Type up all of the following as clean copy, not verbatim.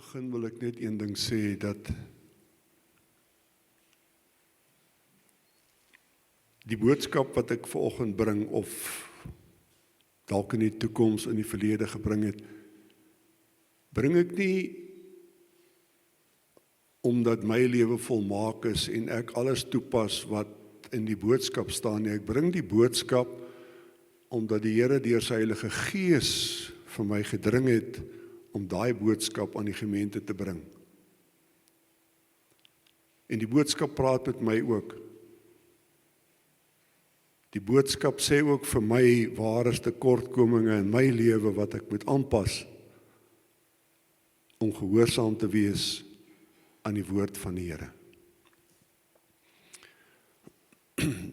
begin wil ek net een ding sê, dat die boodskap wat ek vanoggend bring, of dalk in die toekoms, in die verlede gebring het, bring ek nie omdat my lewe volmaak is en ek alles toepas wat in die boodskap staan nie. Ek bring die boodskap omdat die Here deur sy Heilige Gees vir my gedring het om daai boodskap aan die gemeente te bring. En die boodskap praat met my ook. Die boodskap sê ook vir my waar is tekortkominge in my lewe wat ek moet aanpas om gehoorsaam te wees aan die woord van die Here.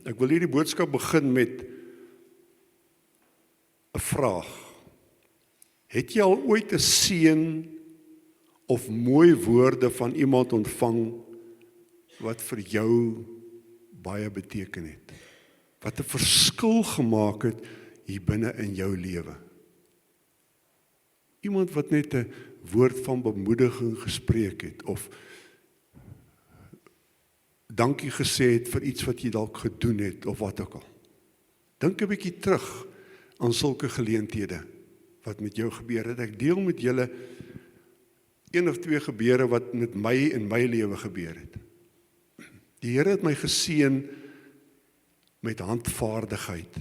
Ek wil hierdie boodskap begin met 'n vraag. Het jy al ooit 'n seën of mooi woorde van iemand ontvang wat vir jou baie beteken het? Wat 'n verskil gemaak het hier binne in jou lewe? Iemand wat net 'n woord van bemoediging gespreek het, of dankie gesê het vir iets wat jy dalk gedoen het, of wat ook al. Dink 'n bietjie terug aan sulke geleenthede wat met jou gebeur het. Ek deel met julle een of twee gebeure wat met my in my lewe gebeur het. Die Here het my geseën met handvaardigheid.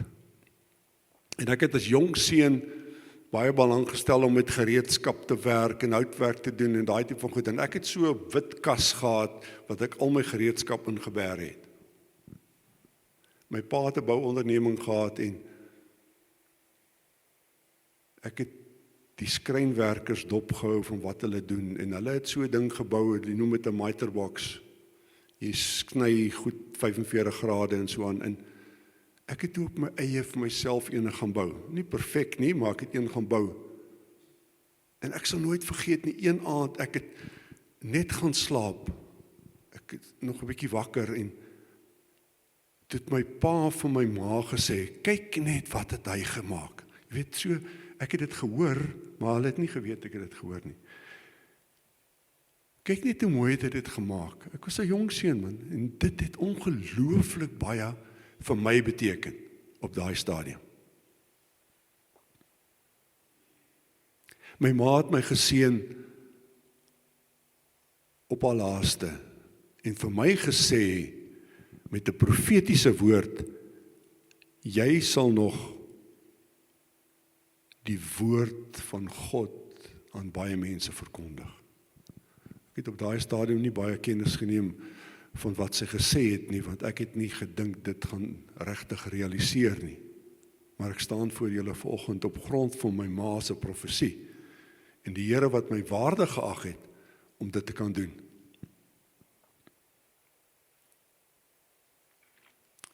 En ek het as jong seun baie belang gestel om met gereedskap te werk en houtwerk te doen en daai tipe van goed. En ek het so 'n wit kas gehad wat ek al my gereedskap in geberg het. My pa het 'n bouonderneming gehad en ek het die skrynwerkers dopgehou van wat hulle doen en hulle het so 'n ding gebou, hulle noem dit 'n miterbox. Jy sny goed 45 grade en so aan in. Ek het op my eie vir myself een gaan bou. Nie perfek nie, maar ek het een gaan bou. En ek sal nooit vergeet nie, een aand, ek het net gaan slaap. Ek het nog 'n bietjie wakker en toe het my pa vir my ma gesê, kyk net wat het hy gemaak. Jy weet so, ek het dit gehoor, maar hulle het nie geweet ek het dit gehoor nie. Kyk net hoe mooi het hy dit gemaak. Ek was 'n jong seun man, en dit het ongelooflik baie vir my beteken op daai stadium. My ma het my geseën op haar laaste en vir my gesê met 'n profetiese woord, jy sal nog die woord van God aan baie mense verkondig. Ek het op daai stadium nie baie kennis geneem van wat sy gesê het nie, want ek het nie gedink dit gaan regtig realiseer nie. Maar ek staan voor julle vanoggend op grond van my ma se profesie en die Here wat my waardig geag het om dit te kan doen.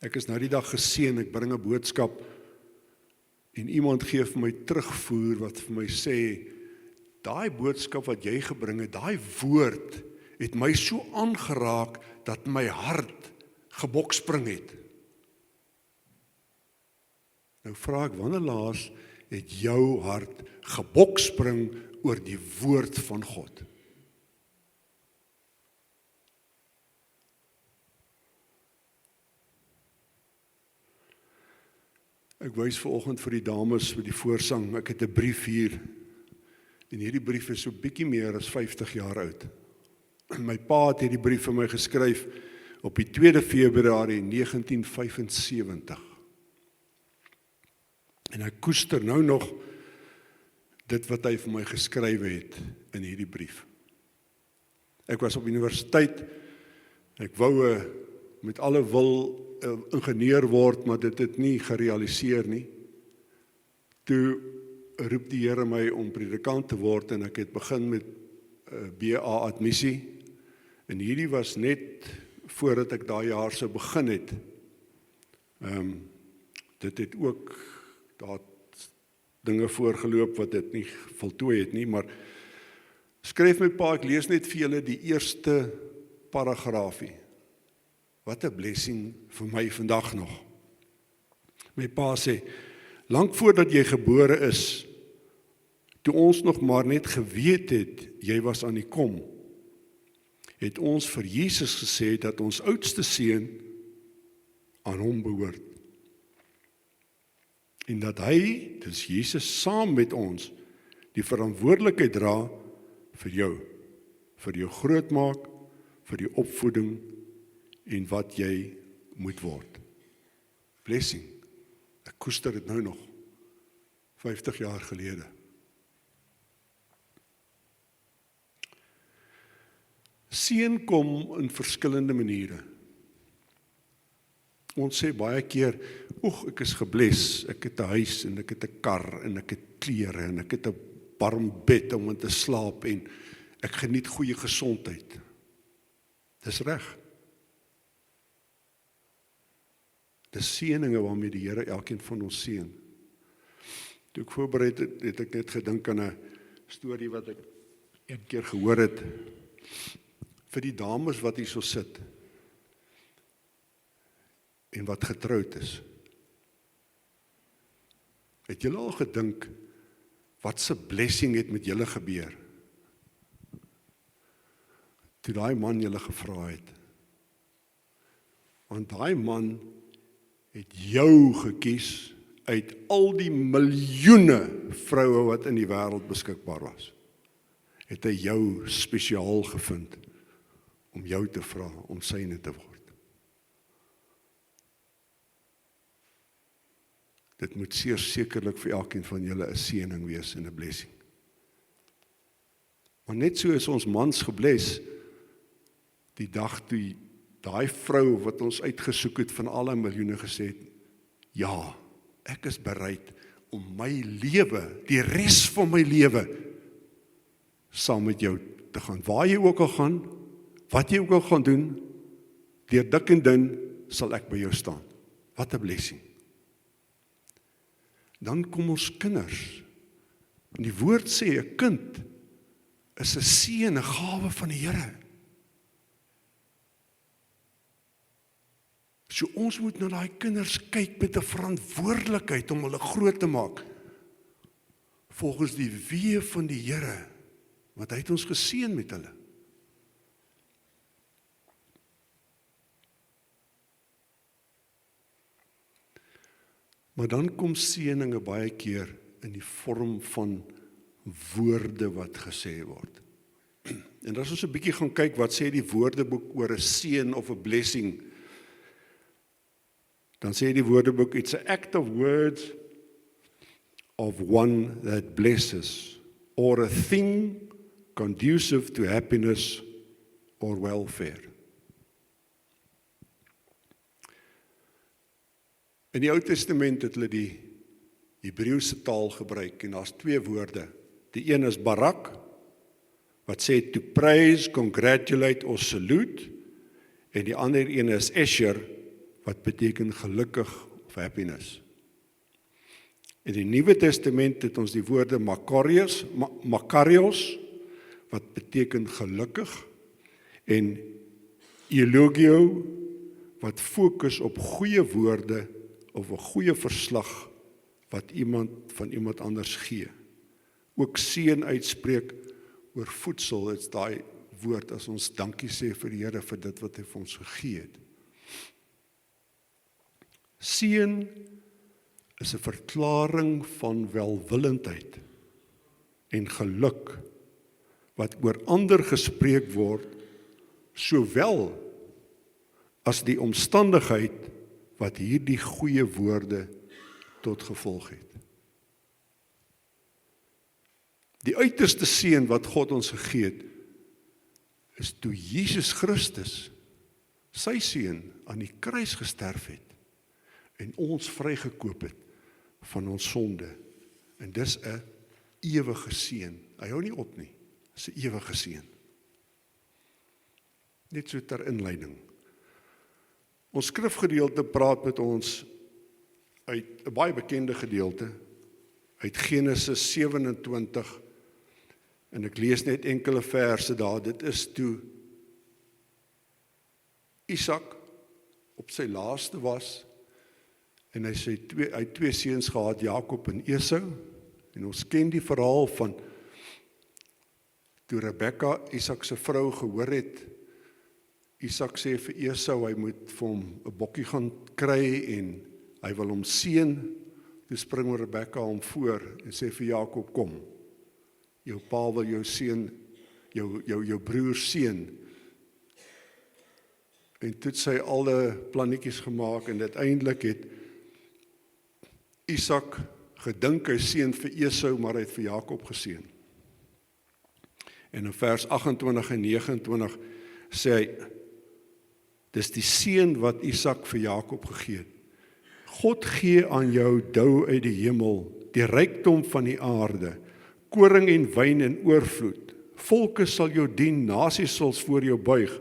Ek is nou die dag geseën, ek bring 'n boodskap en iemand gee vir my terugvoer wat vir my sê, daai boodskap wat jy gebring het, daai woord het my so aangeraak dat my hart gebokspring het. Nou vra ek, wanneer laas het jou hart gebokspring oor die woord van God? Ek wys vanoggend vir die dames met die voorsang, ek het 'n brief hier, en hierdie brief is so bietjie meer as 50 jaar oud. My pa het hierdie brief vir my geskryf op die 2 Februarie 1975. En ek koester nou nog dit wat hy vir my geskryf het in hierdie brief. Ek was op universiteit, ek wou met alle wil ingenieur word, maar dit het nie gerealiseer nie. Toe roep die Here my om predikant te word en ek het begin met BA admissie. En hierdie was net voordat ek daai jaar sou begin het. Dit het ook daar dinge voorgeloop wat dit nie voltooi het nie, maar skryf my pa, ek lees net vir julle die eerste paragraafie. Wat 'n blessing vir my vandag nog. My pa sê, lank voordat jy gebore is, toe ons nog maar net geweet het, jy was aan die kom, het ons vir Jesus gesê dat ons oudste seun aan hom behoort. En dat hy, dis Jesus, saam met ons, die verantwoordelikheid dra vir jou grootmaak, vir jou opvoeding, en wat jy moet word. Blessing. Ek koester dit nou nog, 50 jaar gelede. Seën kom in verskillende maniere. Ons sê baie keer, ek is gebless, ek het 'n huis, en ek het 'n kar, en ek het klere, en ek het 'n warm bed om in te slaap, en ek geniet goeie gesondheid. Dis reg. Dis seëninge waarmee die Here elkeen van ons seën. Toe ek voorberei het ek net gedink aan 'n storie wat ek een keer gehoor het, vir die dames wat hier so sit, en wat getroud is. Het julle al gedink, wat se blessing het met julle gebeur? Toe daai man julle gevra het. Want daai man het jou gekies uit al die miljoene vroue wat in die wêreld beskikbaar was. Het hy jou spesiaal gevind om jou te vra om syne te word. Dit moet zeer sekerlik vir elkeen van julle 'n seëning wees en 'n blessing. Maar net so is ons mans gebless die dag toe daai vrou wat ons uitgesoek het van alle miljoene gesê het, ja, ek is bereid om my lewe, die res van my lewe, saam met jou te gaan. Waar jy ook al gaan, wat jy ook al gaan doen, deur dik en dun sal ek by jou staan. Wat 'n blessing. Dan kom ons kinders. En die woord sê, 'n kind is 'n seën, 'n gawe van die Here. So ons moet na daai kinders kyk met 'n verantwoordelikheid om hulle groot te maak, volgens die weë van die Here, want hy het ons geseën met hulle. Maar dan kom seëninge baie keer in die vorm van woorde wat gesê word. En as ons 'n bietjie gaan kyk, wat sê die Woordeboek oor 'n seën of 'n blessing, dan sê die Woordeboek, it's an act of words of one that blesses, or a thing conducive to happiness or welfare. In die Ou Testament het hulle die Hebreëse taal gebruik, en daar's 2 woorde. Die een is barak, wat sê to praise, congratulate or salute, en die ander een is esher, wat beteken gelukkig of happiness. In die Nuwe Testament het ons die woorde makarios, wat beteken gelukkig, en eulogio, wat fokus op goeie woorde, of 'n goeie verslag, wat iemand van iemand anders gee. Ook seën uitspreek oor voedsel, is daai woord as ons dankie sê vir die Here vir dit wat hy vir ons gegee het. Seën is 'n verklaring van welwillendheid en geluk, wat oor ander gespreek word, sowel as die omstandigheid wat hierdie goeie woorde tot gevolg het. Die uiterste seën wat God ons gegee het, is toe Jesus Christus sy seun aan die kruis gesterf het en ons vrygekoop het van ons sonde. En dis 'n ewige seën. Hy hou nie op nie. Dis 'n ewige seën. Net so ter inleiding. Ons skrifgedeelte praat met ons uit 'n baie bekende gedeelte, uit Genesis 27, en ek lees net enkele verse daar. Dit is toe Isak op sy laaste was, en hy het 2 seuns gehad, Jakob en Esau, En ons ken die verhaal van toe Rebekka, Isak se vrou, gehoor het, Isak sê vir Esau, hy moet vir hom 'n bokkie gaan kry en hy wil hom seën. Toe spring Rebekka hom voor en sê vir Jakob, kom, jou pa wil jou seën, jou broer seën. En toe het sy alle plannetjies gemaak en uiteindelik het Isak gedink hy seën vir Esau, maar hy het vir Jakob geseën. En in vers 28 en 29 sê hy, dis die seën wat Isak vir Jakob gegee het. God gee aan jou dou uit die hemel, die rykdom van die aarde, koring en wyn in oorvloed. Volke sal jou dien, nasies sal voor jou buig.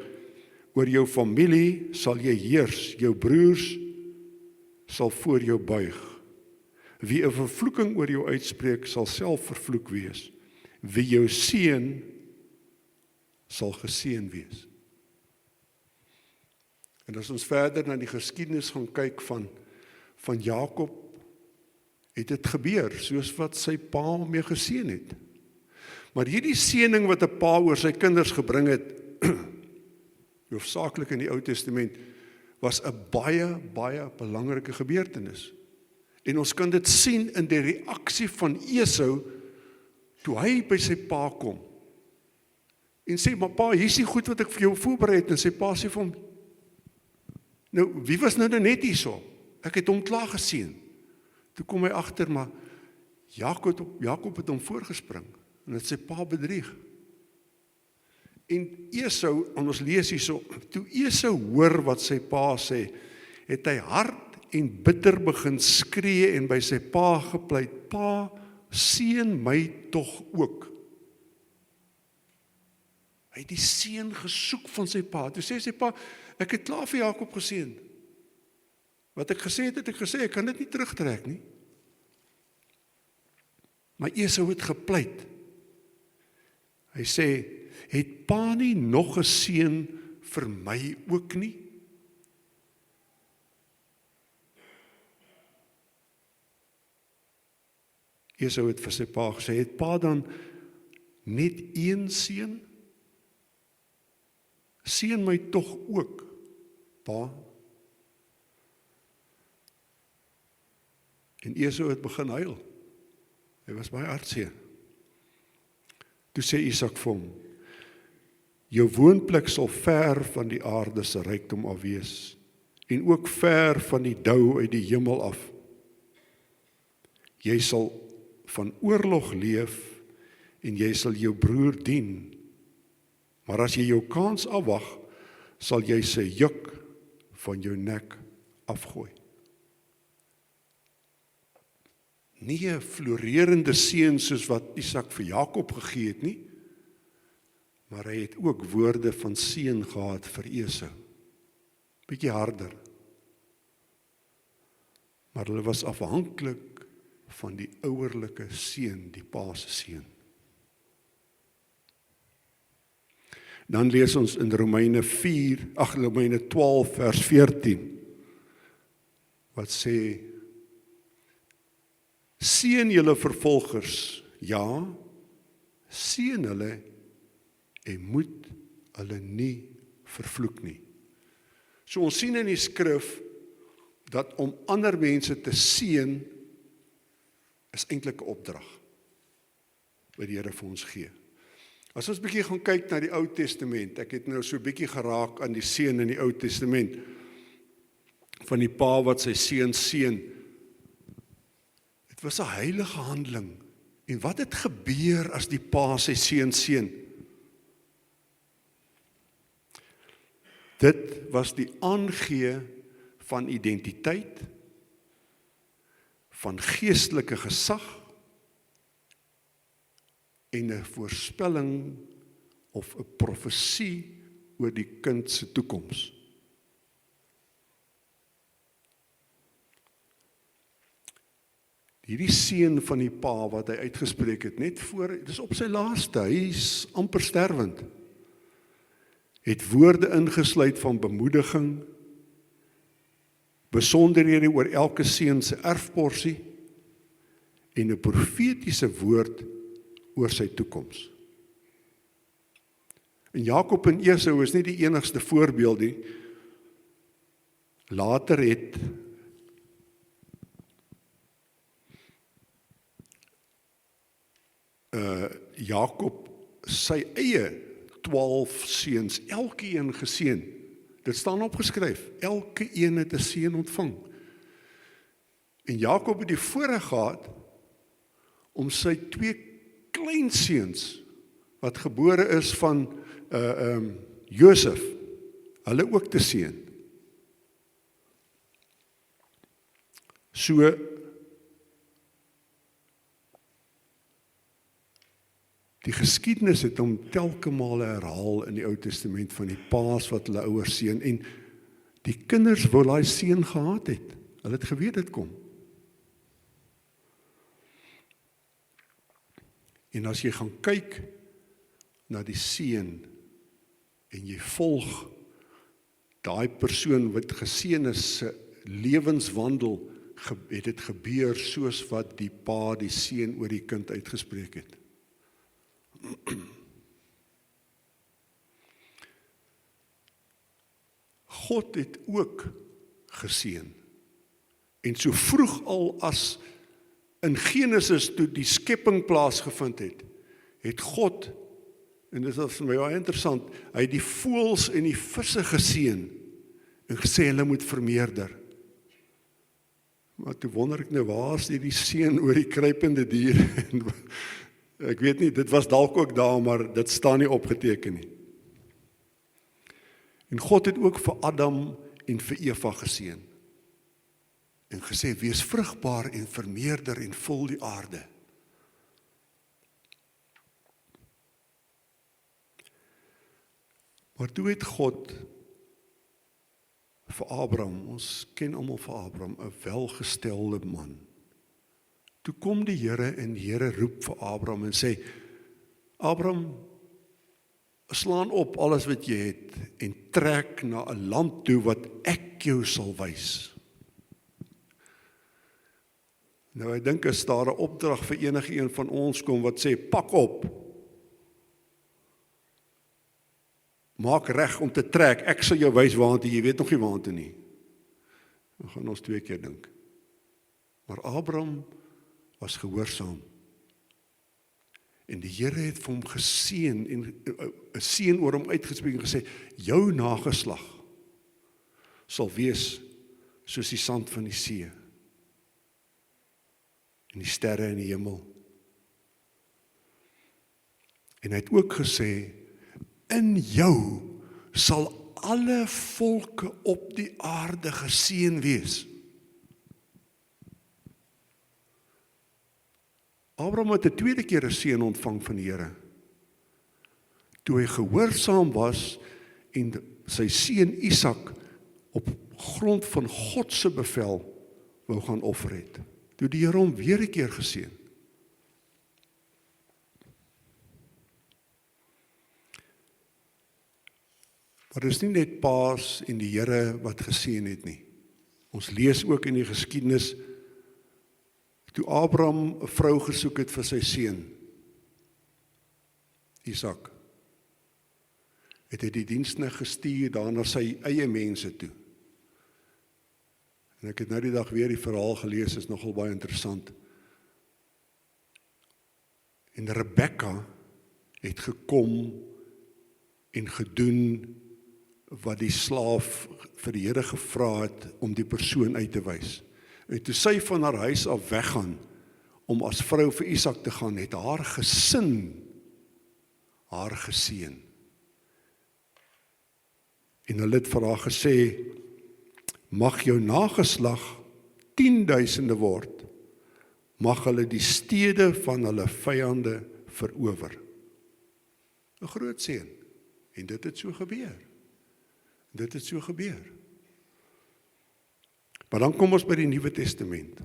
Oor jou familie sal jy heers, jou broers sal voor jou buig. Wie 'n vervloeking oor jou uitspreek, sal self vervloek wees. Wie jou seën, sal geseën wees. En as ons verder na die geskiedenis gaan kyk van Jakob, het dit gebeur, soos wat sy pa mee geseën het. Maar hierdie seëning wat 'n pa oor sy kinders gebring het, hoofsaaklik in die Ou Testament, was 'n baie, baie belangrike gebeurtenis. En ons kan dit sien in die reaksie van Esau, toe hy by sy pa kom, en sê, maar pa, hier is die goed wat ek vir jou voorberei het, en sy pa sê vir hom, nou, wie was nou net hierso? Ek het hom klaar geseën. Toe kom hy agter, maar Jakob het hom voorgespring, en het sy pa bedrieg. En Esau, en ons lees hierso, toe Esau hoor wat sy pa sê, het hy hard en bitter begin skree en by sy pa gepleit, pa, seën my tog ook. Hy het die seën gesoek van sy pa. Toe sê sy pa, ek het klaar vir Jakob geseën. Wat ek gesê het, ek kan dit nie terugtrek nie. Maar Esau het gepleit. Hy sê, het pa nie nog 'n seën vir my ook nie? Esau het vir sy pa gesê, het pa dan net een seën? Seën my tog ook, pa. En Esau het begin huil. Hy was baie hartseer. Toe sê Isak vir hom, jou woonplek sal ver van die aarde se rykdom af wees, en ook ver van die dou uit die hemel af. Jy sal van oorlog leef, en jy sal jou broer dien. Maar as jy jou kans afwag, sal jy sy juk van jou nek afgooi. Nie 'n florerende seën soos wat Isak vir Jakob gegee het nie, maar hy het ook woorde van seën gehad vir Esau. Bietjie harder. Maar hulle was afhanklik van die ouerlike seën, die pa se seën. Dan lees ons in Romeine 12 vers 14, wat sê, seën julle vervolgers, ja, seën hulle, en moet hulle nie vervloek nie. So ons sien in die skrif, dat om ander mense te seën, is eintlik 'n opdrag, wat die Here vir ons gee. As ons bietjie gaan kyk na die Ou Testament, ek het nou so bietjie geraak aan die seën in die Ou Testament, van die pa wat sy seun seën. Dit was 'n heilige handeling. En wat het gebeur as die pa sy seun seën? Dit was die aangee van identiteit, van geestelike gesag, en 'n voorspelling of 'n profesie oor die kind se toekoms. Hierdie seën van die pa wat hy uitgespreek het, net voor, dit is op sy laaste, hy is amper sterwend, het woorde ingesluit van bemoediging, besonderhede oor elke seun se erfporsie, en 'n profetiese woord oor sy toekoms. En Jakob en Esau is nie die enigste voorbeeld nie. Later het Jakob sy eie 12 seuns, elkeen geseën. Dit staan opgeskryf, elke een het 'n seën ontvang. En Jakob het die voorreg gehad om sy 2 kleinseuns, wat gebore is van Josef, hulle ook te seën. So, die geskiedenis het hom telke male herhaal in die Ou Testament van die paas wat hulle ouers seën, en die kinders wil daai seën gehad het. Hulle het geweet dit kom. En as jy gaan kyk na die seën en jy volg daai persoon wat geseën is se lewenswandel, het dit gebeur soos wat die pa die seën oor die kind uitgespreek het. God het ook geseën. En so vroeg al as in Genesis toe die skepping plaasgevind het, het God, en dit is vir my baie interessant, hy het die voëls en die visse geseën en gesê hulle moet vermeerder. Maar toe wonder ek nou, waar is die seën oor die kruipende diere? Ek weet nie, dit was dalk ook daar, maar dit staan nie opgeteken nie. En God het ook vir Adam en vir Eva geseën en gesê, wees vrugbaar en vermeerder en vul die aarde. Maar toe het God vir Abraham, ons ken almal vir Abraham, 'n welgestelde man. Toe kom die Here en die Here roep vir Abraham en sê, Abraham, slaan op alles wat jy het en trek na 'n land toe wat ek jou sal wys. Nou ek dink as daar 'n opdrag vir enige een van ons kom wat sê, pak op, maak reg om te trek, ek sal jou wys waartoe, jy weet nog nie waartoe nie. Dan gaan ons 2 keer dink. Maar Abraham was gehoorsaam. En die Here het vir hom geseën en 'n seën oor hom uitgespreek en gesê, jou nageslag sal wees soos die sand van die see en die sterre in die hemel. En hy het ook gesê, in jou sal alle volke op die aarde geseën wees. Abraham het 'n tweede keer 'n seën ontvang van die Here. Toe hy gehoorsaam was en sy seun Isak op grond van God se bevel wou gaan offer het. Toe die Here hom weer 'n keer geseën. Maar dit is nie net paas en die Here wat geseën het nie. Ons lees ook in die geskiedenis, toe Abraham 'n vrou gesoek het vir sy seun, Isak, het hy die diensknegt gestuur daar na sy eie mense toe. En ek het nou die dag weer die verhaal gelees, is nogal baie interessant. En Rebekka het gekom en gedoen wat die slaaf vir die Here gevra het om die persoon uit te wys. En toe sy van haar huis af weggaan om as vrou vir Isak te gaan, het haar gesin haar geseën. En hulle het vir haar gesê, mag jou nageslag 10.000 word, mag hulle die stede van hulle vyande verower. 'n Groot seën. En dit het so gebeur. Dit het so gebeur. Maar dan kom ons by die Nuwe Testament.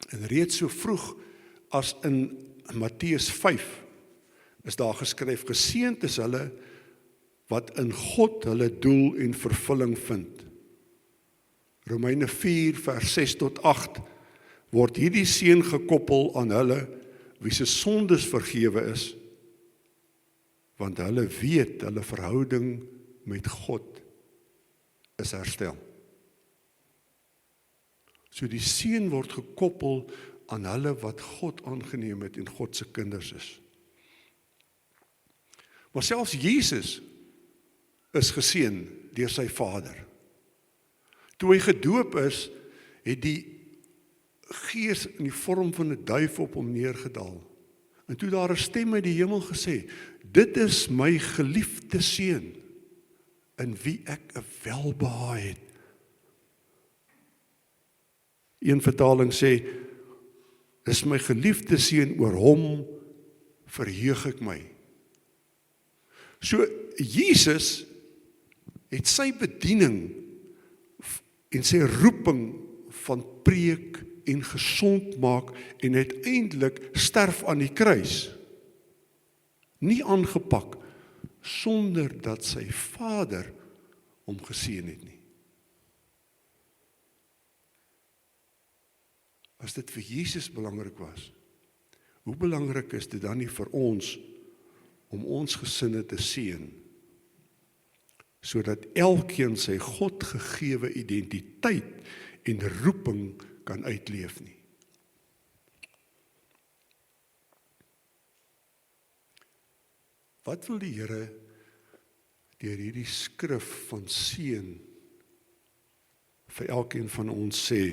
En reeds so vroeg as in Matteus 5 is daar geskryf, geseënd is hulle wat in God hulle doel en vervulling vind. Romeine 4 vers 6 tot 8, word hierdie seën gekoppel aan hulle wie se sondes vergewe is, want hulle weet hulle verhouding met God is herstel. So die seën word gekoppel aan hulle wat God aangeneem het en God se kinders is. Maar selfs Jesus is geseën deur sy Vader. Toe hy gedoop is, het die Gees in die vorm van 'n duif op hom neergedaal. En toe daar 'n stem uit die hemel gesê, dit is my geliefde seun, in wie ek 'n welbehae het. Een vertaling sê, dis my geliefde seun, oor hom verheug ek my. So Jesus het sy bediening en sy roeping van preek en gesond maak en uiteindelik sterf aan die kruis, nie aangepak sonder dat sy Vader hom geseën het nie. As dit vir Jesus belangrik was, hoe belangrik is dit dan nie vir ons om ons gesinne te seën, sodat elkeen sy God gegewe identiteit en roeping kan uitleef nie. Wat wil die Here deur hierdie skrif van seën vir elkeen van ons sê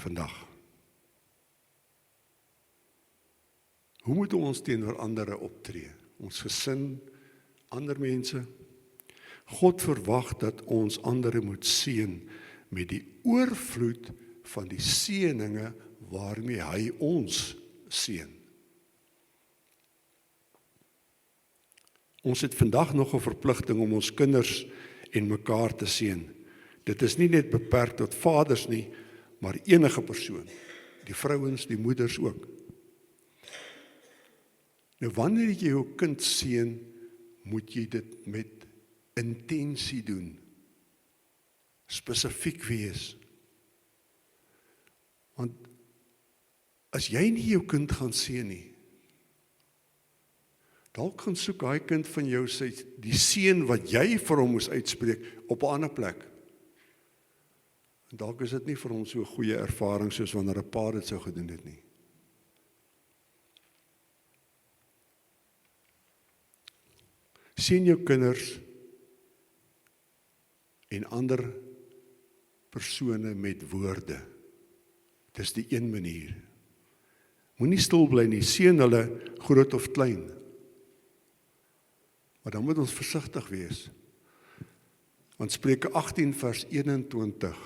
vandag? Hoe moet ons teenoor ander optree? Ons gesin, ander mense? God verwag dat ons ander moet seën met die oorvloed van die seëninge waarmee hy ons seën. Ons het vandag nog 'n verpligting om ons kinders en mekaar te seën. Dit is nie net beperk tot vaders nie, maar enige persoon, die vrouens, die moeders ook. Nou wanneer jy jou kind seën, moet jy dit met intensie doen. Spesifiek wees. Want as jy nie jou kind gaan seën nie, dalk gaan soek daai kind van jou die seën wat jy vir hom moes uitspreek op 'n ander plek. En dalk is dit nie vir hom so 'n goeie ervaring soos wanneer 'n pa dit sou gedoen het nie. Seën jou kinders en ander persone met woorde. Dis die een manier. Moenie stil bly nie, seën hulle groot of klein. Maar dan moet ons versigtig wees. Want Spreuke 18 vers 21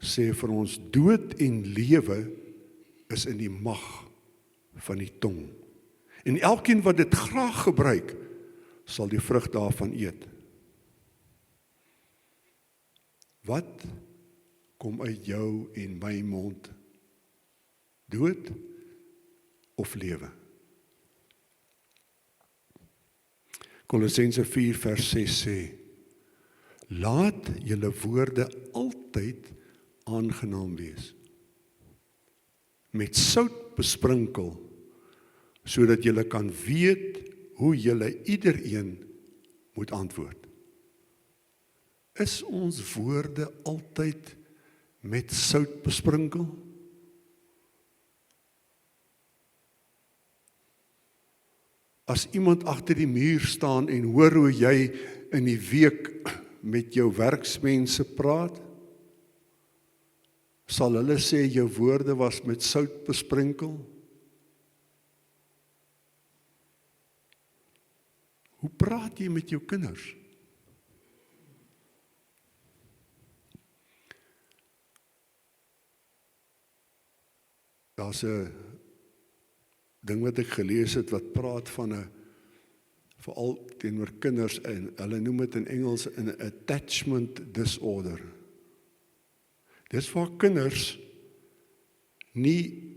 sê vir ons, dood en lewe is in die mag van die tong. En elkeen wat dit graag gebruik, sal die vrug daarvan eet. Wat kom uit jou en my mond? Dood of lewe? Kolossense 4 vers 6 sê, laat julle woorde altyd aangenaam wees, met sout besprinkel, sodat julle kan weet hoe julle iedereen moet antwoord. Is ons woorde altyd met sout besprinkel? As iemand agter die muur staan en hoor hoe jy in die week met jou werksmense praat, sal hulle sê jou woorde was met sout besprinkel? Hoe praat jy met jou kinders? Daar's 'n ding wat ek gelees het wat praat van veral teenoor kinders, en hulle noem dit in Engels 'n attachment disorder. Dis waar kinders nie,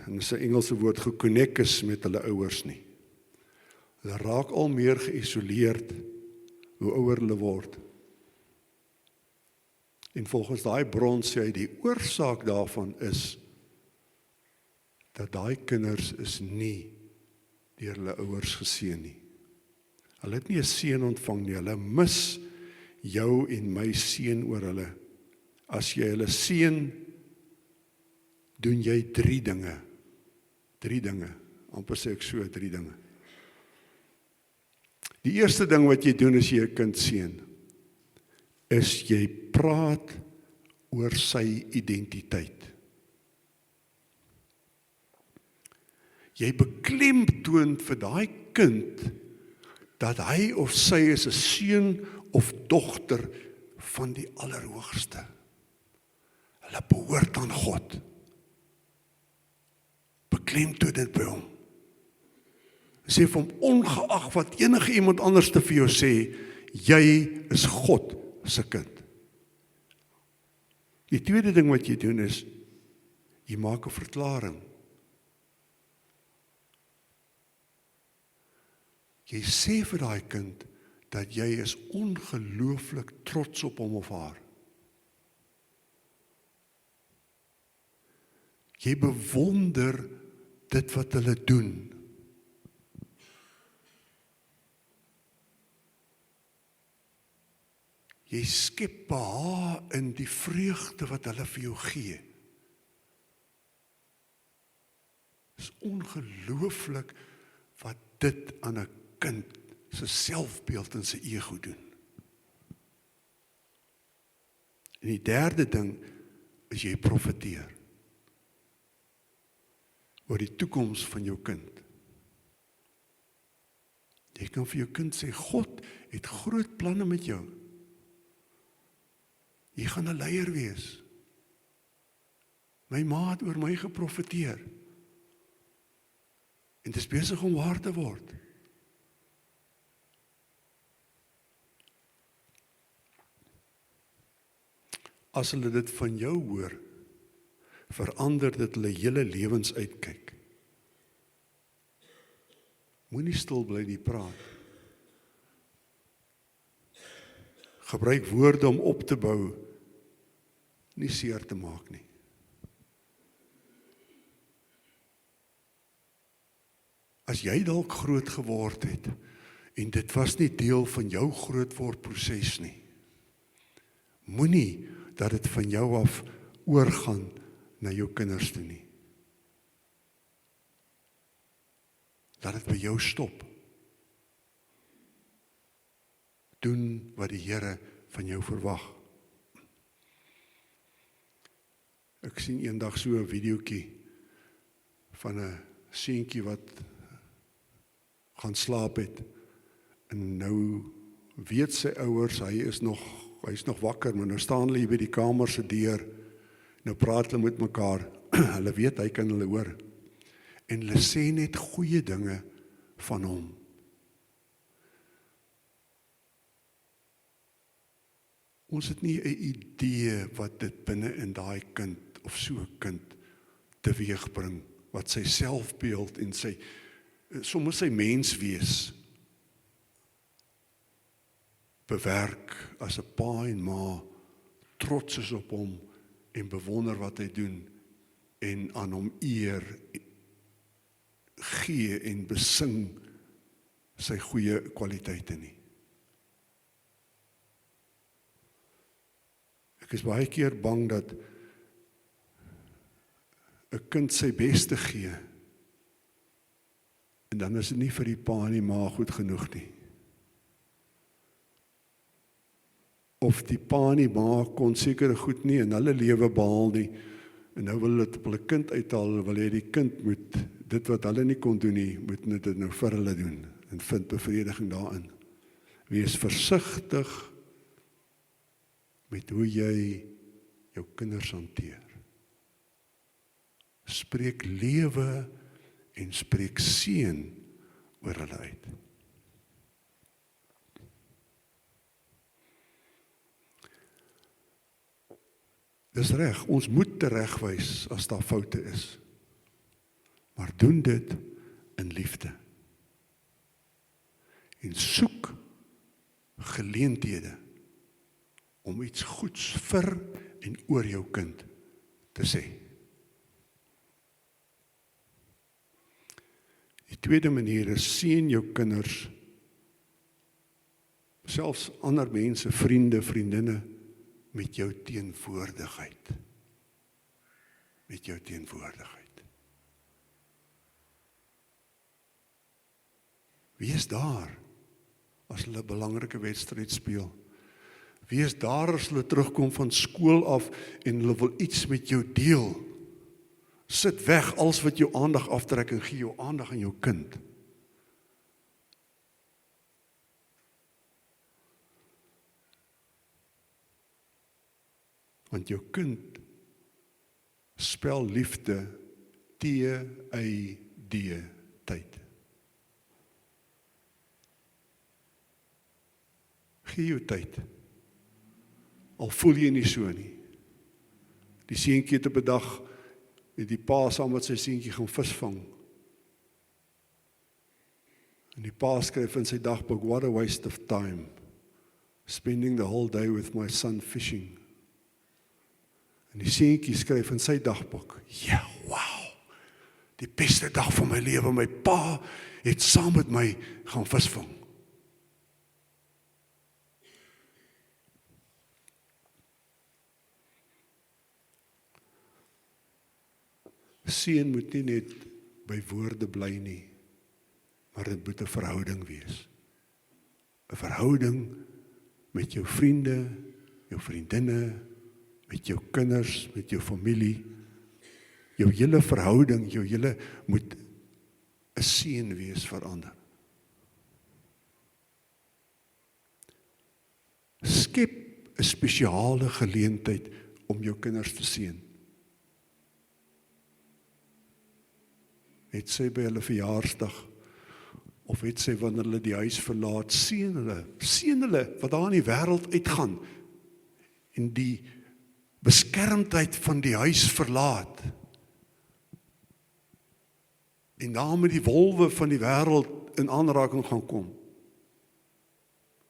in sy Engelse woord, geconnect is met hulle ouers nie. Hulle raak al meer geïsoleerd hoe ouer hulle word. En volgens daai bron sê hy die oorsaak daarvan is dat daai kinders is nie deur hulle ouers geseën nie. Hulle het nie 'n seën ontvang nie, hulle mis jou en my seën oor hulle. As jy hulle seën, doen jy 3 dinge. 3 dinge, amper sê ek so 3 dinge. Die eerste ding wat jy doen as jy 'n kind seën, is jy praat oor sy identiteit. Jy beklemtoon vir daai kind dat hy of sy is 'n seun of dogter van die Allerhoogste. Hulle behoort aan God. Beklemtoon dit by hom. Sê vir hom, ongeag wat enige iemand anders te vir jou sê, jy is God se kind. Die tweede ding wat jy doen is, jy maak 'n verklaring. Jy sê vir daai kind, dat jy is ongelooflik trots op hom of haar. Jy bewonder dit wat hulle doen. Jy skep behaag in die vreugde wat hulle vir jou gee. Dit is ongelooflik wat dit aan 'n kind sy selfbeeld en sy ego doen. En die derde ding is jy profeteer oor die toekoms van jou kind. Jy kan vir jou kind sê, God het groot planne met jou. Jy gaan 'n leier wees. My ma het oor my geprofeteer. En dit is besig om waar te word. As hulle dit van jou hoor, verander dit hulle hele lewens uitkyk. Moenie stil bly nie, praat. Gebruik woorde om op te bou, nie seer te maak nie. As jy dalk groot geword het, en dit was nie deel van jou grootword proses nie, moenie dat dit van jou af oorgaan na jou kinders toe nie. Laat dit by jou stop. Doen wat die Here van jou verwag. Ek sien eendag so 'n videoetjie van 'n seentjie wat gaan slaap het. En nou weet sy ouers, hy's nog wakker, maar nou staan hulle hier by die kamer se deur. Nou praat hulle met mekaar. Hulle weet hy kan hulle hoor. En hulle sê net goeie dinge van hom. Ons het nie 'n idee wat dit binne in daai kind of so 'n kind teweegbring, wat sy selfbeeld en soms sy menswees bewerk as 'n pa en ma trots is op hom en bewonder wat hy doen en aan hom eer gee en besing sy goeie kwaliteite nie. Ek is baie keer bang dat 'n kind sy beste gee en dan is dit nie vir die pa en die ma goed genoeg nie. Of die pa en die ma kon sekere goed nie in hulle lewe behaal nie, en nou wil hulle dit op hulle kind uithaal, wil hê die kind moet dit wat hulle nie kon doen nie, moet dit nou vir hulle doen, en vind bevrediging daarin. Wees versigtig met hoe jy jou kinders hanteer. Spreek lewe en spreek seën oor hulle uit. Dis reg, ons moet teregwys as daar foute is. Maar doen dit in liefde. En soek geleenthede om iets goeds vir en oor jou kind te sê. Die tweede manier is, seën jou kinders, selfs ander mense, vriende, vriendinne, met jou teenwoordigheid. Met jou teenwoordigheid. Wees daar as hulle 'n belangrike wedstryd speel. Wees daar as hulle terugkom van skool af en hulle wil iets met jou deel. Sit weg alles wat jou aandag aftrek en gee jou aandag aan jou kind. Want jou kind spel liefde T-Y-D tyd. Gee jou tyd. Al voel jy nie so nie. Die seentjie het op 'n dag met die pa saam met sy seentjie gaan visvang. En die pa skryf in sy dagboek, "What a waste of time, spending the whole day with my son fishing." En die seentjie skryf in sy dagboek, "Ja, wow, die beste dag van my lewe, my pa het saam met my gaan visvang." Seën moet nie net by woorde bly nie, maar dit moet 'n verhouding wees. 'n Verhouding met jou vriende, jou vriendinne, met jou kinders, met jou familie. Jou hele verhouding, jou hele moet 'n seën wees vir ander. Skep 'n spesiale geleentheid om jou kinders te seën. Het sy by hulle verjaarsdag, of het sy wanneer hulle die huis verlaat, seën hulle wat daar in die wêreld uitgaan, en die beskermdheid van die huis verlaat, en daar met die wolwe van die wêreld in aanraking gaan kom.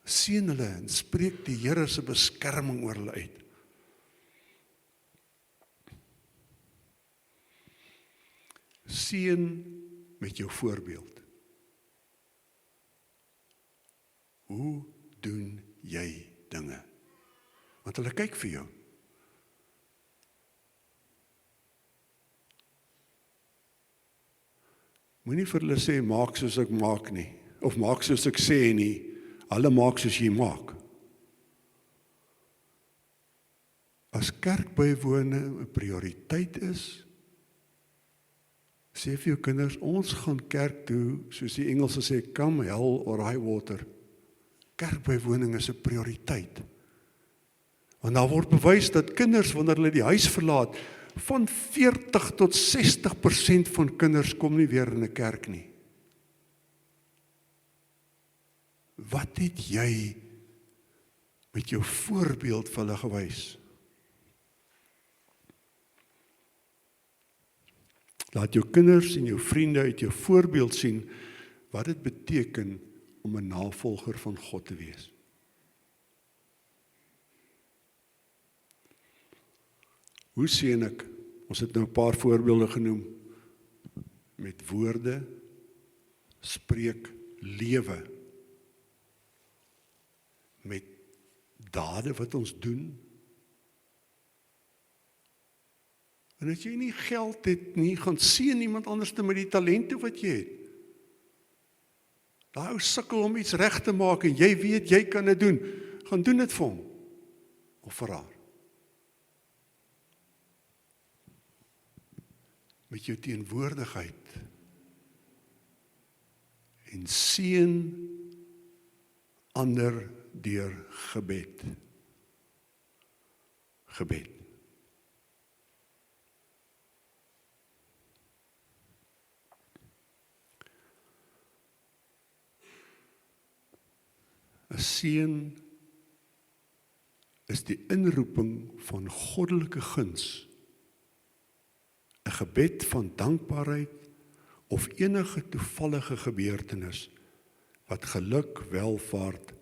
Seën hulle en spreek die Here se beskerming oor hulle uit. Seën met jou voorbeeld. Hoe doen jy dinge? Want hulle kyk vir jou. Moenie vir hulle sê, maak soos ek maak nie, of maak soos ek sê nie, hulle maak soos jy maak. As kerkbywoning 'n prioriteit is, sê vir jou kinders, ons gaan kerk toe, soos die Engelse sê, come hell or high water. Kerkbywoning is 'n prioriteit. Want daar word bewys dat kinders, wanneer hulle die huis verlaat, van 40 tot 60% van kinders kom nie weer in 'n kerk nie. Wat het jy met jou voorbeeld vir hulle gewys? Laat jou kinders en jou vriende uit jou voorbeeld sien wat dit beteken om 'n navolger van God te wees. Hoe seën ek? Ons het nou 'n paar voorbeelde genoem. Met woorde, spreek, lewe. Met dade wat ons doen. En as jy nie geld het nie, gaan seën iemand anders te met die talente wat jy het. Daai ou sukkel om iets reg te maak en jy weet jy kan dit doen. Gaan doen dit vir hom of vir haar. Met jou teenwoordigheid en seën ander deur gebed. Gebed. 'n seën is die inroeping van goddelike guns, 'n gebed van dankbaarheid of enige toevallige gebeurtenis wat geluk, welvaart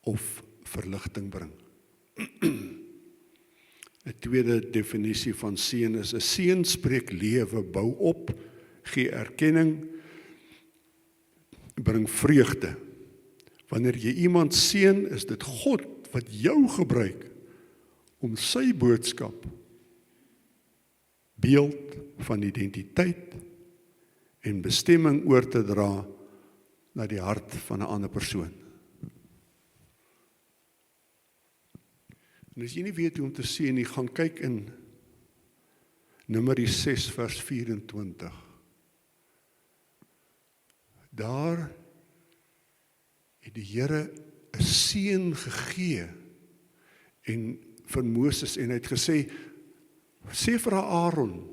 of verligting bring. 'n tweede definisie van seën is: 'n seën spreek lewe, bou op, gee erkenning, bring vreugde. Wanneer jy iemand seën, is dit God wat jou gebruik om sy boodskap, beeld van identiteit en bestemming oor te dra na die hart van 'n ander persoon. En as jy nie weet hoe om te seën nie, gaan kyk in Numeri 6 vers 24. Daar het die Here 'n seën gegee en vir Moses, en hy het gesê, sê vir Aaron,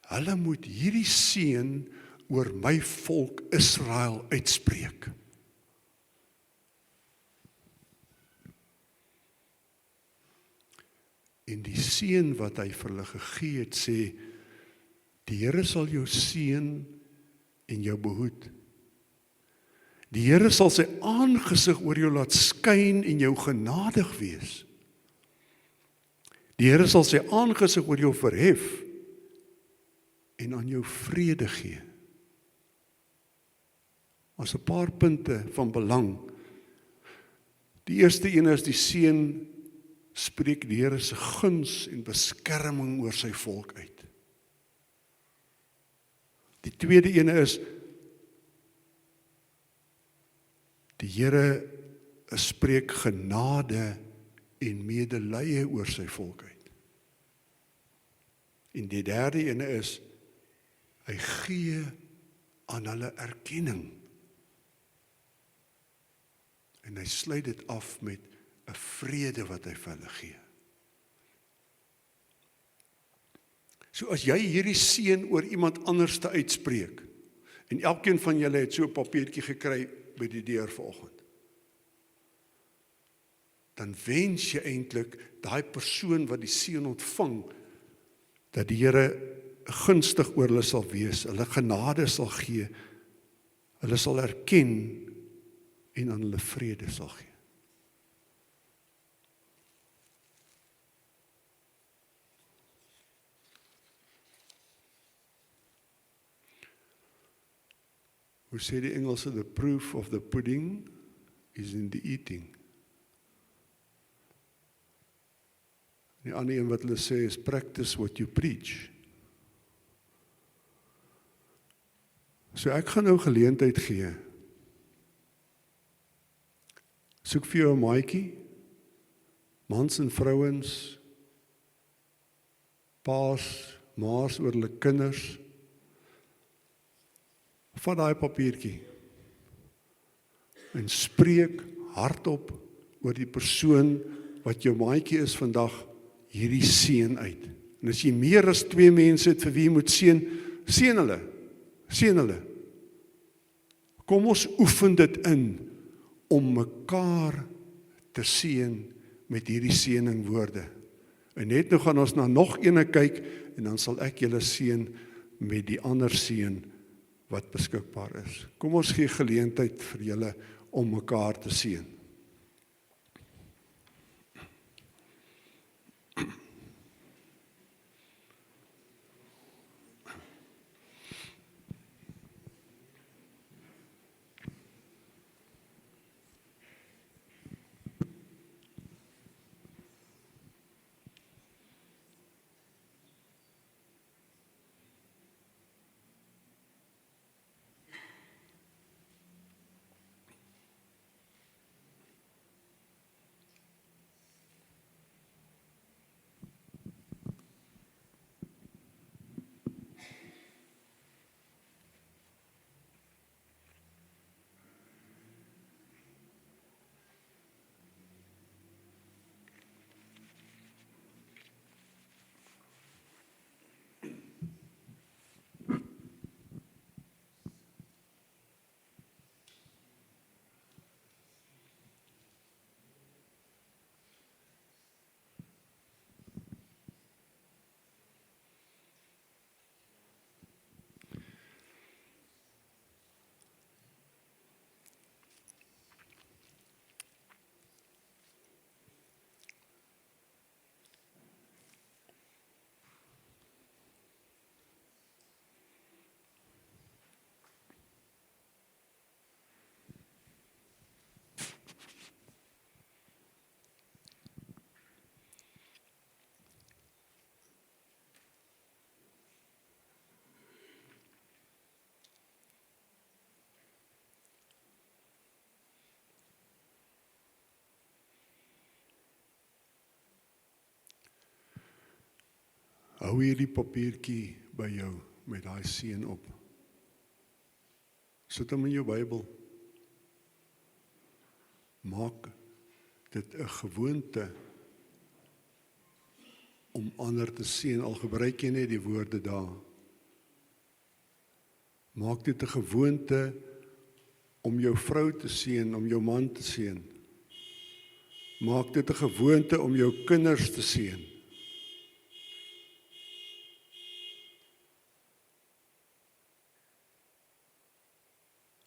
hulle moet hierdie seën oor my volk Israel uitspreek. En die seën wat hy vir hulle gegee het, sê, die Here sal jou seën en jou behoed. Die Here sal sy aangesig oor jou laat skyn en jou genadig wees. Die Here sal sy aangesig oor jou verhef en aan jou vrede gee. As 'n paar punte van belang. Die eerste een is die seën spreek die Here se guns en beskerming oor sy volk uit. Die tweede ene is die Here spreek genade en medelee oor sy volk uit. En die derde ene is hy gee aan hulle erkenning. En hy sluit dit af met 'n vrede wat hy vir hulle gee. So as jy hierdie seën oor iemand anders te uitspreek, en elkeen van julle het so 'n papiertjie gekry by die deur vanoggend, dan wens jy eintlik daai persoon wat die seën ontvang, dat die Here gunstig oor hulle sal wees, hulle genade sal gee, hulle sal erken en aan hulle vrede sal gee. Hoe sê die Engelse, the proof of the pudding is in the eating. Die ander een wat hulle sê is practice what you preach. So ek gaan nou geleentheid gee. Soek vir jou 'n maatjie, mans en vrouens, paas, maas oor hulle kinders. Vat daai papiertjie en spreek hardop oor die persoon wat jou maatjie is vandag, hierdie seën uit. En as jy meer as 2 mense het vir wie jy moet seën, seën hulle. Seën hulle. Kom ons oefen dit in om mekaar te seën met hierdie seëningwoorde. En net nou gaan ons na nog ene kyk en dan sal ek julle seën met die ander seën wat beskikbaar is. Kom ons gee geleentheid vir julle om mekaar te seën. Hou hierdie papiertjie by jou met daai seën op. Sit hom in jou Bybel. Maak dit 'n gewoonte om ander te seën, al gebruik jy net die woorde daar. Maak dit 'n gewoonte om jou vrou te seën, om jou man te seën. Maak dit 'n gewoonte om jou kinders te seën.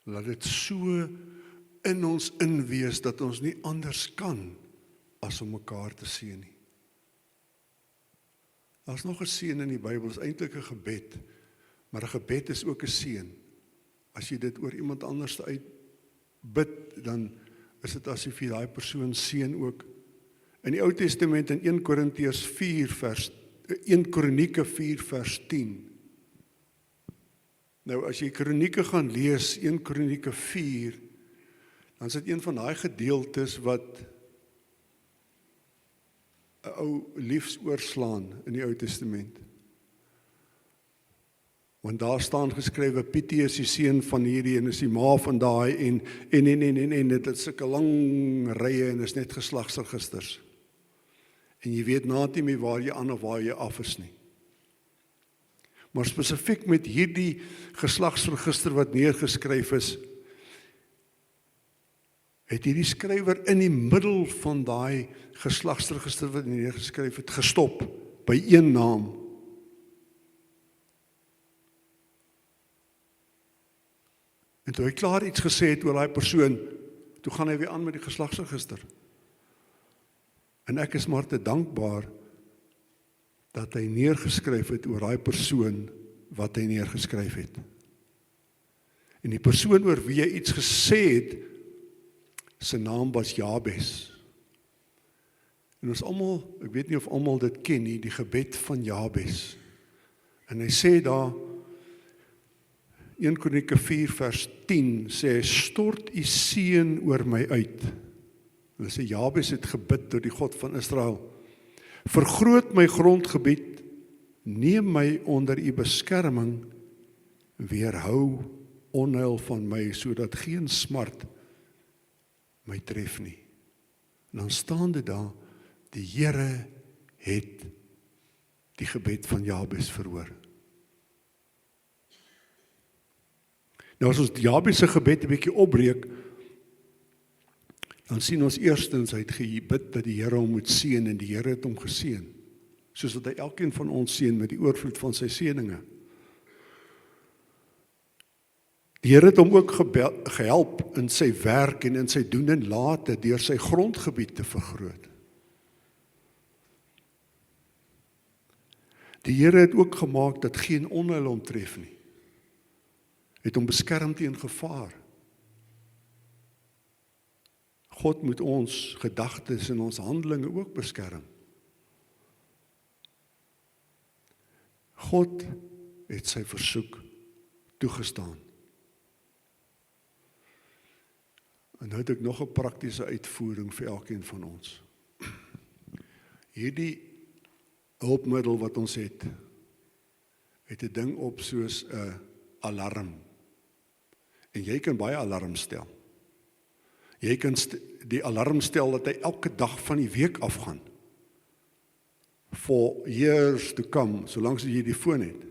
Laat dit so in ons inwees dat ons nie anders kan as om mekaar te seën nie. Daar's nog 'n seën in die Bybel, is eintlik 'n gebed, maar 'n gebed is ook 'n seën. As jy dit oor iemand anders uitbid, dan is dit asof jy daai persoon seën ook. In die Ou Testament in 1 Kronieke 4 vers 10. Nou as jy Kronieke gaan lees, 1 Kronieke 4, dan is dit een van daai gedeeltes wat 'n ou liefs oorslaan in die Ou Testament. Want daar staan geskrywe, Pietie is die seun van hierdie en is die ma van daai en dit is sulke lang rye en is net geslagsregisters. En jy weet nooit meer waar jy aan of waar jy af is nie. Maar spesifiek met hierdie geslagsregister wat neergeskryf is, het hierdie skrywer in die middel van daai geslagsregister wat neergeskryf het, gestop by een naam. En toe hy klaar iets gesê het oor daai persoon, toe gaan hy weer aan met die geslagsregister. En ek is maar te dankbaar dat hy neergeskryf het oor daai persoon wat hy neergeskryf het. En die persoon oor wie hy iets gesê het, sy naam was Jabes. En ons almal, ek weet nie of almal dit ken nie, die gebed van Jabes. En hy sê daar, 1 Kronieke 4 vers 10, sê, stort u seën oor my uit. En hy sê, Jabes het gebid tot die God van Israel. Vergroot my grondgebied, neem my onder u beskerming, weerhou onheil van my, sodat geen smart my tref nie. En dan staan dit daar, die Here het die gebed van Jabes verhoor. Nou as ons Jabes se gebed 'n bietjie opbreek, dan sien ons eerstens hy het gebid dat die Here hom moet seën en die Here het hom geseën. Soos dat hy elkeen van ons seën met die oorvloed van sy seëninge. Die Here het hom ook gehelp in sy werk en in sy doen en late deur sy grondgebied te vergroot. Die Here het ook gemaak dat geen onheil hom tref nie. Het hom beskerm teen gevaar. God moet ons gedagtes en ons handelinge ook beskerm. God het sy versoek toegestaan. En nou het ek nog 'n praktiese uitvoering vir elkeen van ons. Hierdie hulpmiddel wat ons het 'n ding op soos 'n alarm. En jy kan baie alarm stel. Jy kan die alarm stel dat hy elke dag van die week afgaan. For years to come, solank jy die foon het.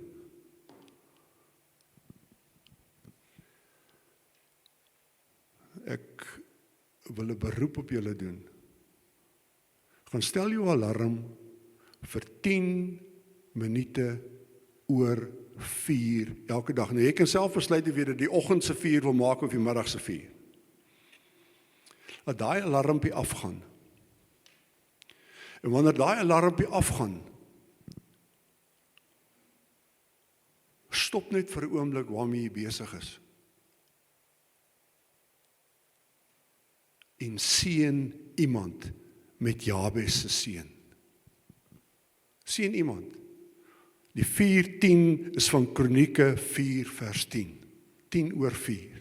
Ek wil 'n beroep op julle doen. Gaan stel jou alarm vir 10 minute oor 4 elke dag. Nou jy kan self besluit of jy dit die oggend se 4 wil maak of die middag se 4. Dat daai alarmpie afgaan. En wanneer daai alarmpie afgaan, stop net vir 'n oomblik waarmee jy besig is. En seën iemand met Jabes se seën. Seën iemand. Die 4:10 is van Kronieke 4 vers 10. 10 oor 4.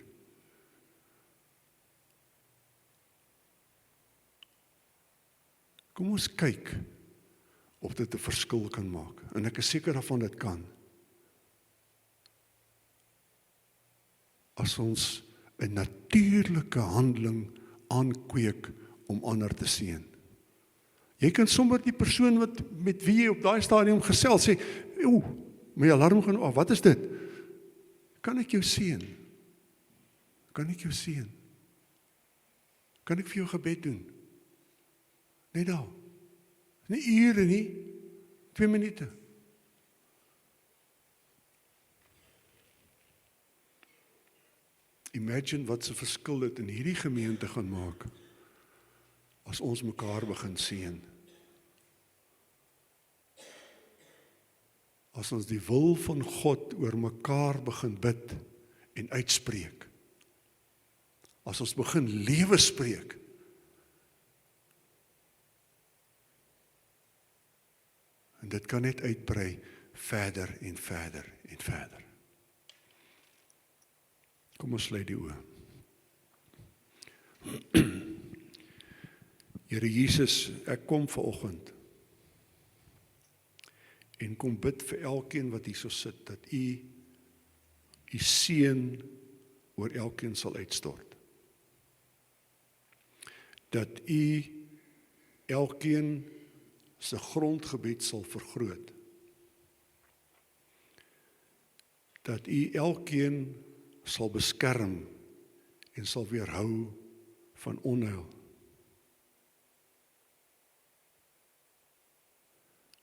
Kom ons kyk of dit 'n verskil kan maak. En ek is seker daarvan dit kan. As ons 'n natuurlike handeling aankweek om ander te seën. Jy kan sommer die persoon met wie jy op daai stadium gesels sê, "Oeh, my alarm gaan af. Wat is dit? Kan ek jou seën? Kan ek jou seën? Kan ek vir jou gebed doen?" Net daar. Nie ure nie, 2 minute. Imagine wat 'n verskil dit in hierdie gemeente gaan maak as ons mekaar begin seën. As ons die wil van God oor mekaar begin bid en uitspreek. As ons begin lewe spreek. En dit kan net uitbrei verder en verder en verder. Kom ons sluit die oë. Here Jesus, ek kom vanoggend en kom bid vir elkeen wat hier so sit, dat U seën oor elkeen sal uitstort. Dat U elkeen se grondgebied sal vergroot. Dat U elkeen sal beskerm en sal weerhou van onheil.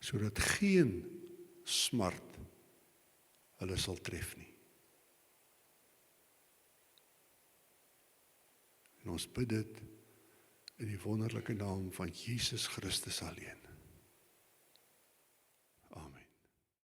Sodat geen smart hulle sal tref nie. En ons bid dit in die wonderlike naam van Jesus Christus alleen.